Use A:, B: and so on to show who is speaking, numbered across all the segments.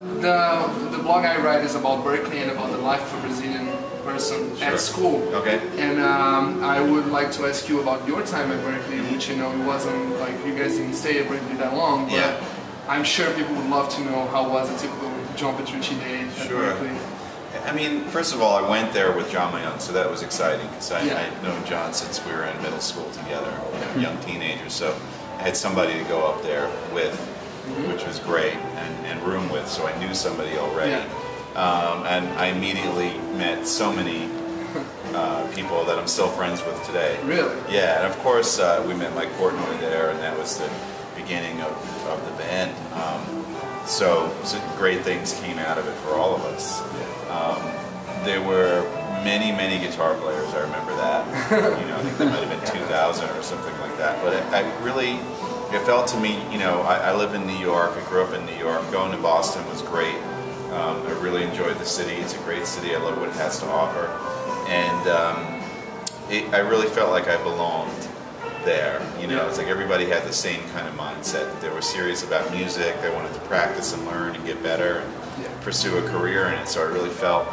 A: The blog I write is about Berklee and about the life of a Brazilian person at school.
B: Okay.
A: And I would like to ask you about your time at Berklee, which it wasn't like you guys didn't stay at Berklee that long, but I'm sure people would love to know how was a typical John Petrucci day at Berklee.
B: I mean, first of all, I went there with John Myung, so that was exciting because I'd known John since we were in middle school together, young teenagers. So I had somebody to go up there with, which was great, and room with, so I knew somebody already. And I immediately met so many people that I'm still friends with today.
A: Really?
B: Yeah, and of course we met Mike Portnoy there, and that was the beginning of the band. So great things came out of it for all of us. There were many guitar players, I remember that. I think there might have been 2,000 or something like that. But it felt to me, I live in New York, I grew up in New York, going to Boston was great. I really enjoyed the city, it's a great city, I love what it has to offer. And I really felt like I belonged there. It's like everybody had the same kind of mindset. They were serious about music, they wanted to practice and learn and get better and pursue a career in it. So I really felt,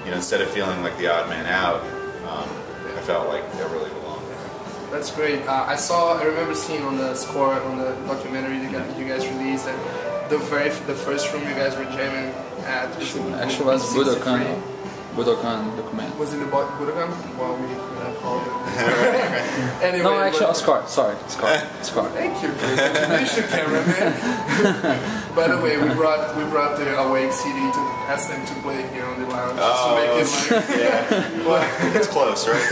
B: instead of feeling like the odd man out, I felt like I really belonged there.
A: That's great. I remember seeing on the score, on the documentary that you guys released, that the first room you guys were jamming at
C: actually was Budokan document.
A: Was it the Budokan? Well, we have called it. Anyway,
C: no, actually, Scar. Sorry, Scar.
A: Thank you for the information, cameraman. By the way, we brought the Awake CD to ask them to play here on the lounge, just to make it like
B: well, it's close, right?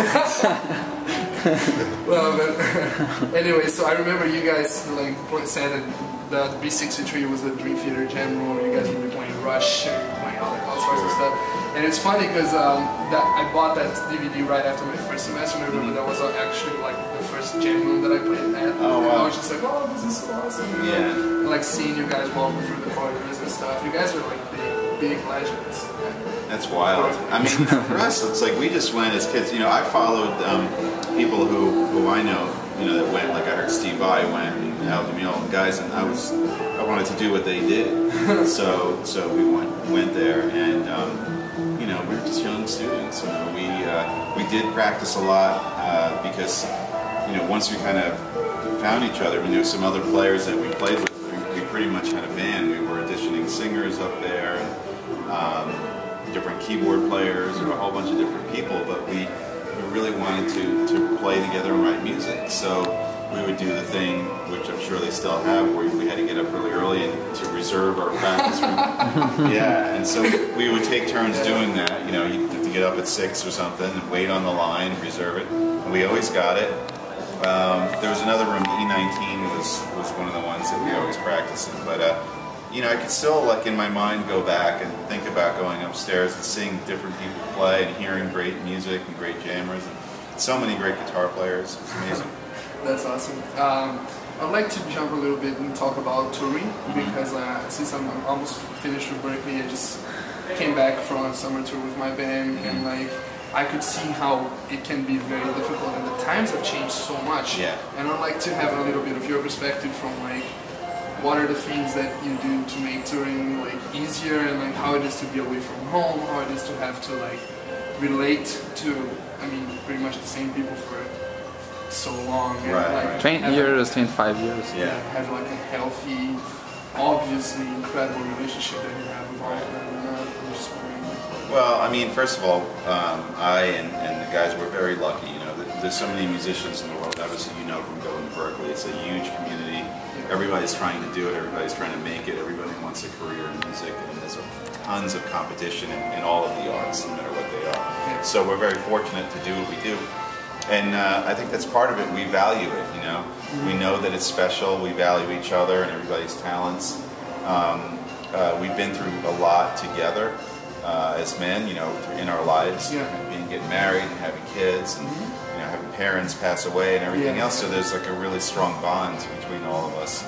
A: Well, but anyway, so I remember you guys saying that the B63 was the Dream Theater jam room. You guys were playing Rush and playing all sorts of stuff. And it's funny because I bought that DVD right after my first semester, and I remember that was actually like the first jam room that I played at.
B: Oh, wow.
A: And I was just like, oh, this is so awesome. And like seeing you guys walking through the corridors and stuff. You guys are like big legends.
B: That's wild. I mean, for us, it's like we just went as kids. I followed people who I know, that went. Like I heard Steve Vai went, and Al DeMille, guys, and I wanted to do what they did. So we went there, and we were just young students. We did practice a lot because once we kind of found each other, we knew some other players that we played with. We pretty much had a band. We were auditioning singers up there, and different keyboard players, and a whole bunch of different people. But we really wanted to play together and write music. So we would do the thing, which I'm sure they still have, where we had to get up really early and to reserve our practice room. And so we would take turns doing that. You have to get up at 6 or something and wait on the line, reserve it. And we always got it. There was another room, E19 was one of the ones that we always practiced in. But I could still, like in my mind, go back and think about going upstairs and seeing different people play and hearing great music and great jammers and so many great guitar players. It's amazing.
A: That's awesome. I'd like to jump a little bit and talk about touring because since I'm almost finished with Berklee, I just came back from a summer tour with my band, and I could see how it can be very difficult, and the times have changed so much. And I'd like to have a little bit of your perspective from what are the things that you do to make touring easier, and how it is to be away from home, how it is to have to relate to, pretty much the same people for so long. And,
C: 20 years, 25 years.
A: Have a healthy, obviously incredible relationship that you have with all of them. I'm just wondering.
B: Well, first of all, I and the guys were very lucky. There's so many musicians in the world. Obviously, from going to Berklee, it's a huge community. Everybody's trying to do it. Everybody's trying to make it. Everybody wants a career in music, and there's tons of competition in all of the arts, no matter what they are. So we're very fortunate to do what we do, and I think that's part of it. We value it. We know that it's special. We value each other and everybody's talents. We've been through a lot together as men, in our lives, getting married and having kids, and having parents pass away and everything else. So there's a really strong bond between all of us.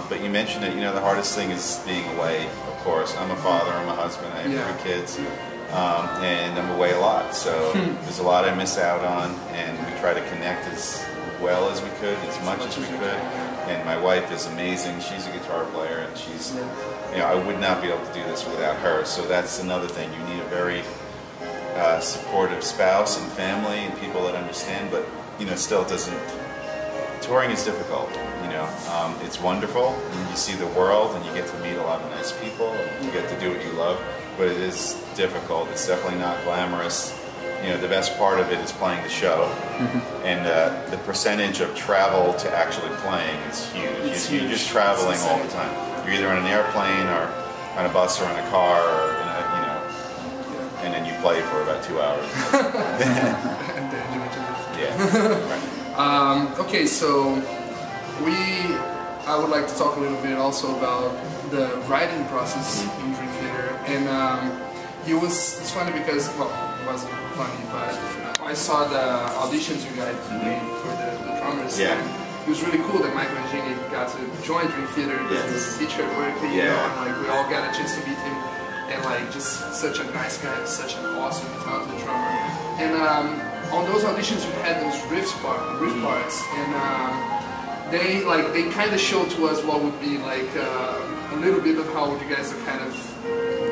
B: But you mentioned it. The hardest thing is being away. Of course, I'm a father. I'm a husband. I have 3 kids, and I'm away a lot. So there's a lot I miss out on, and we try to connect as well as we could, as much as we could. And my wife is amazing. She's a guitar player, and she's, you know, I would not be able to do this without her. So that's another thing. You need a very supportive spouse and family and people that understand, but, you know, still it doesn't, touring is difficult, you know. It's wonderful, and you see the world, and you get to meet a lot of nice people, and you get to do what you love, but it is difficult. It's definitely not glamorous. You know, the best part of it is playing the show, and the percentage of travel to actually playing is huge. You're just traveling all the time. You're either on an airplane or on a bus or in a car, or in a, you know, and then you play for about 2 hours.
A: And then you
B: Yeah. Right.
A: Okay, so I would like to talk a little bit also about the writing process in Dream Theater, and it's funny because, well, it wasn't funny, but I saw the auditions you guys made for the drummers.
B: Yeah.
A: And it was really cool that Mike Portnoy got to join Dream Theater because he was a teacher at Berklee, you know, and like we all got a chance to meet him, and like just such a nice guy, such an awesome, talented drummer. And on those auditions you had those riff parts, and they kind of showed to us what would be like a little bit of how you guys are kind of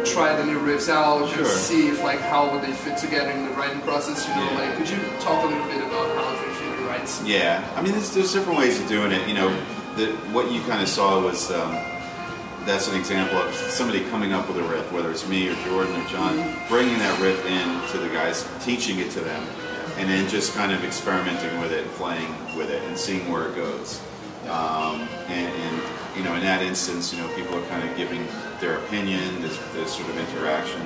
A: try the new riffs out, just see if like how would they fit together in the writing process, you know, like could you talk a little bit about how Dream Theater writes?
B: Yeah, I mean there's different ways of doing it, you know. What you kind of saw was that's an example of somebody coming up with a riff, whether it's me or Jordan or John, bringing that riff in to the guys, teaching it to them, and then just kind of experimenting with it, playing with it, and seeing where it goes. And you know, in that instance, you know, people are kind of giving their opinion, this sort of interaction,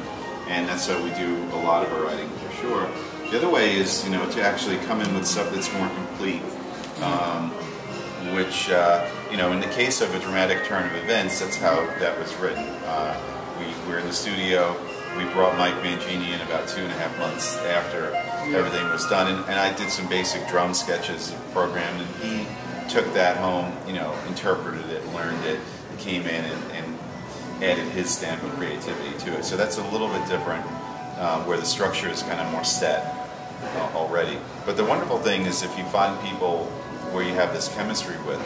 B: and that's how we do a lot of our writing, for sure. The other way is, you know, to actually come in with stuff that's more complete, which, you know, in the case of a dramatic turn of events, that's how that was written. We were in the studio. We brought Mike Mangini in about 2.5 months after everything was done, and I did some basic drum sketches of the program, and he took that home, you know, interpreted it, learned it, came in and added his stamp of creativity to it. So that's a little bit different, where the structure is kind of more set already. But the wonderful thing is if you find people where you have this chemistry with,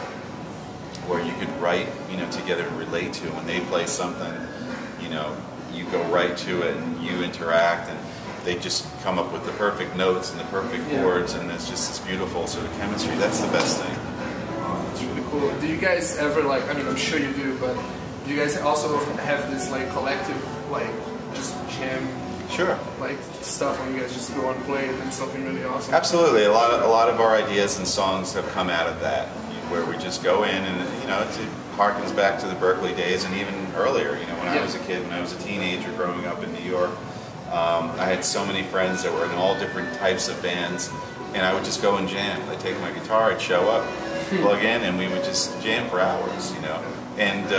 B: where you could write, you know, together and relate to, when they play something, you know, you go right to it and you interact, and they just come up with the perfect notes and the perfect chords, and it's just this beautiful sort of chemistry. That's the best thing.
A: It's really cool. Do you guys ever, like, I mean, I'm sure you do, but do you guys also have this like collective, like, just jam, like stuff when you guys just go and play and something really awesome?
B: Absolutely. A lot of our ideas and songs have come out of that, where we just go in and, you know, it harkens back to the Berklee days, and even earlier, you know, when I was a kid, when I was a teenager growing up in New York, I had so many friends that were in all different types of bands, and I would just go and jam. I'd take my guitar, I'd show up, plug in, and we would just jam for hours, you know. And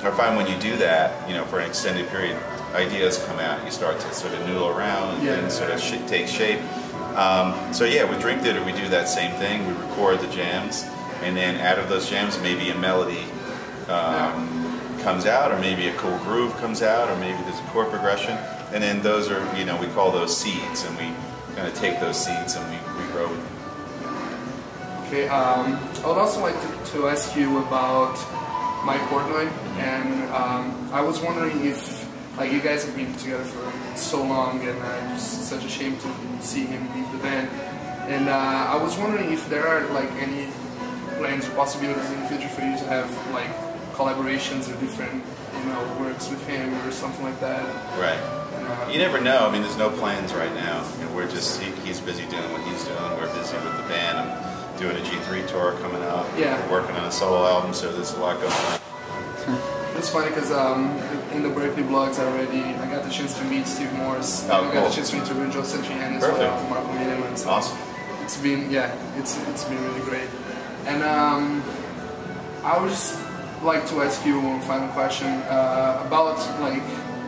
B: I find when you do that, you know, for an extended period, ideas come out. You start to sort of noodle around and sort of take shape. So yeah, with Dream Theater we do that same thing. We record the jams, and then out of those jams maybe a melody comes out, or maybe a cool groove comes out, or maybe there's a chord progression, and then those are, you know, we call those seeds, and we kind of take those seeds and we grow with them.
A: Okay, I would also like to ask you about Mike Portnoy, and I was wondering if, like, you guys have been together for so long, and it's such a shame to see him leave the band, and I was wondering if there are like any plans or possibilities in the future for you to have like collaborations or different, you know, works with him or something like that.
B: Right. You never know. I mean, there's no plans right now. You know, we're just, he's busy doing what he's doing. We're busy with the band. I'm doing a G3 tour coming up.
A: Yeah.
B: We're working on a solo album, so there's a lot going on.
A: It's funny because in the Berklee Blogs I got the chance to meet Steve Morse.
B: Oh,
A: I got the chance to interview Joe Satriani as well, Marco Miniman. So
B: awesome.
A: It's been, it's been really great. And I would just like to ask you one final question about like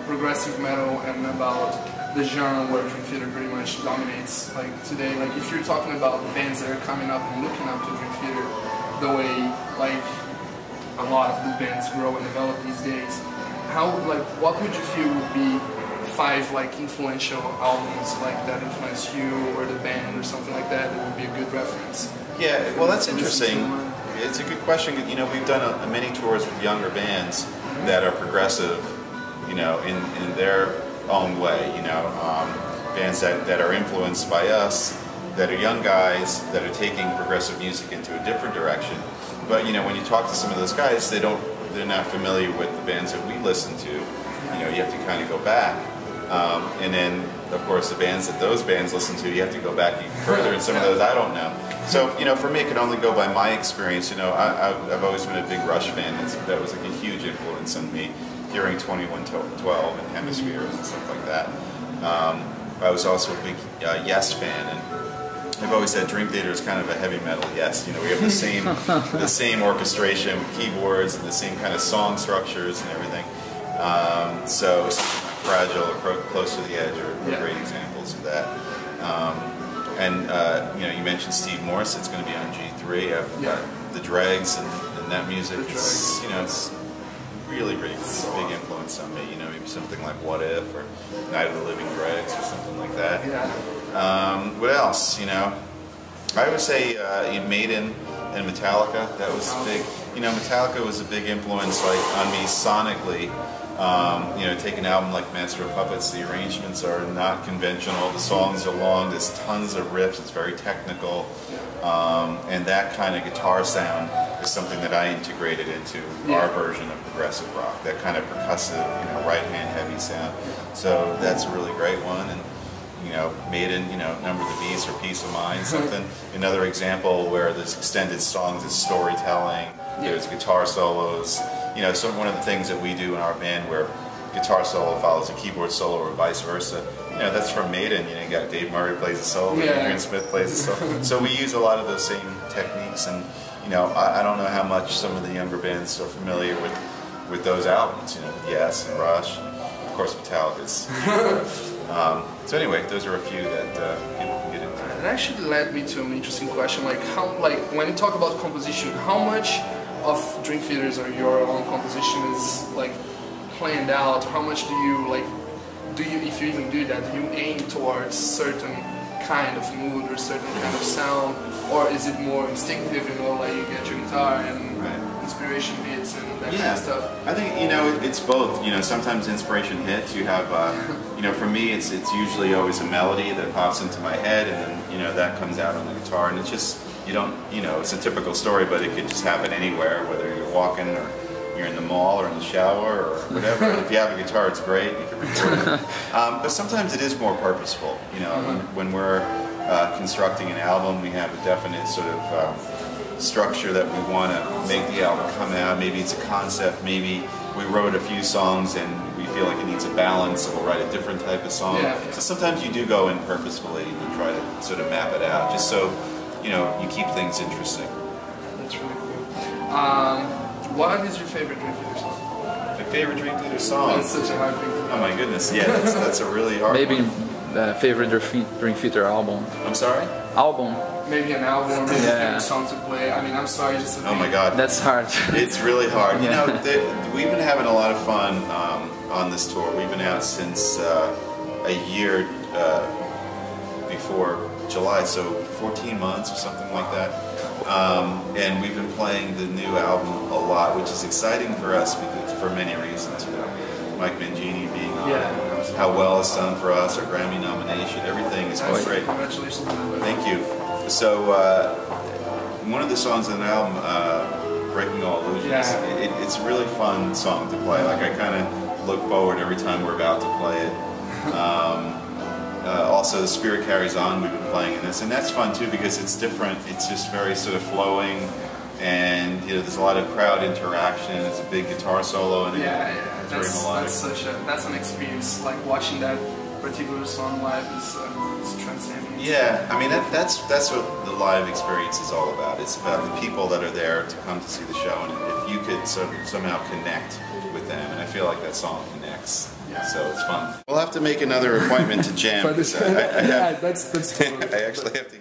A: progressive metal and about the genre where Dream Theater pretty much dominates like today. Like if you're talking about bands that are coming up and looking up to Dream Theater the way like a lot of the bands grow and develop these days, how, like, what would you feel would be 5 like influential albums like that influenced you or the band or something like that. That would be a good reference.
B: Yeah, well, that's interesting. It's a good question. You know, we've done many tours with younger bands that are progressive, you know, in their own way. You know, bands that are influenced by us, that are young guys that are taking progressive music into a different direction. But you know, when you talk to some of those guys, they're not familiar with the bands that we listen to. You know, you have to kind of go back, and then of course the bands that those bands listen to, you have to go back even further. And some of those I don't know. So you know, for me, it can only go by my experience. You know, I've always been a big Rush fan. That was like a huge influence on me. Hearing 2112 and Hemispheres and stuff like that. I was also a big Yes fan, and I've always said Dream Theater is kind of a heavy metal Yes. You know, we have the same orchestration with keyboards and the same kind of song structures and everything. So something like Fragile or Close to the Edge are great examples of that. You know, you mentioned Steve Morse. It's going to be on G3. The Dregs and that music. You know, it's really big influence on me. You know, maybe something like What If or Night of the Living Dregs or something like that.
A: Yeah.
B: What else? You know, I would say Maiden and Metallica. That was big. You know, Metallica was a big influence, like on me sonically. You know, take an album like Master of Puppets. The arrangements are not conventional. The songs are long. There's tons of riffs. It's very technical, and that kind of guitar sound is something that I integrated into our version of progressive rock. That kind of percussive, you know, right-hand heavy sound. So that's a really great one. And you know, Maiden, you know, Number of the Beast or Peace of Mind, something. Another example where there's extended songs, there's storytelling, there's guitar solos. You know, one of the things that we do in our band where guitar solo follows a keyboard solo or vice versa. You know, that's from Maiden. You know, you got Dave Murray plays a solo, Adrian Smith plays a solo. So we use a lot of those same techniques, and you know, I don't know how much some of the younger bands are familiar with those albums. You know, Yes and Rush, of course Metallica's. So anyway, those are a few that people can get into.
A: It actually led me to an interesting question, like when you talk about composition, how much of Dream Theaters or your own composition is like planned out? How much do you if you even do that, do you aim towards certain kind of mood or certain kind of sound, or is it more instinctive, you know, like you get your guitar and inspiration hits and that kind of stuff?
B: I think, you know, it's both. You know, sometimes inspiration hits. You have, you know, for me, it's usually always a melody that pops into my head, and then, you know, that comes out on the guitar, and it's just, you don't, you know, it's a typical story, but it could just happen anywhere, whether you're walking or you're in the mall or in the shower or whatever. If you have a guitar, it's great. You can record it. But sometimes it is more purposeful. You know, when we're constructing an album, we have a definite sort of structure that we want to make the album come out. Maybe it's a concept. Maybe we wrote a few songs and we feel like it needs a balance, so we'll write a different type of song. So sometimes you do go in purposefully and try to sort of map it out, just so, you know, you keep things interesting.
A: That's really cool. What is your favorite Dream Theater song?
B: My favorite Dream Theater song?
A: That's such a hard thing to do.
B: Oh my goodness, yeah, that's a really hard
C: Maybe
B: one.
C: Favorite Dream Theater album.
B: I'm sorry?
C: Album.
A: Maybe an album, maybe a favorite song to play. I mean, I'm sorry, just a
B: Oh my god.
C: That's hard.
B: It's really hard. You know, we've been having a lot of fun on this tour. We've been out since a year before July, so 14 months or something like that. And we've been playing the new album a lot, which is exciting for us because for many reasons. You know, Mike Mangini being on, how well it's done for us, our Grammy nomination, everything is quite great.
A: Congratulations on that.
B: Thank you. So one of the songs on the album, Breaking All Illusions, it's a really fun song to play. Like, I kind of look forward every time we're about to play it. Also, The Spirit Carries On, we've been playing in this, and that's fun too because it's different. It's just very sort of flowing, and you know, there's a lot of crowd interaction. It's a big guitar solo, and it's very melodic.
A: That's an experience. Like watching that particular song live is transcending.
B: Yeah, I mean that's what the live experience is all about. It's about the people that are there to come to see the show, and if you could somehow connect with them, and I feel like that song connects. So it's fun. We'll have to make another appointment to jam.
A: That's totally.
B: I actually have to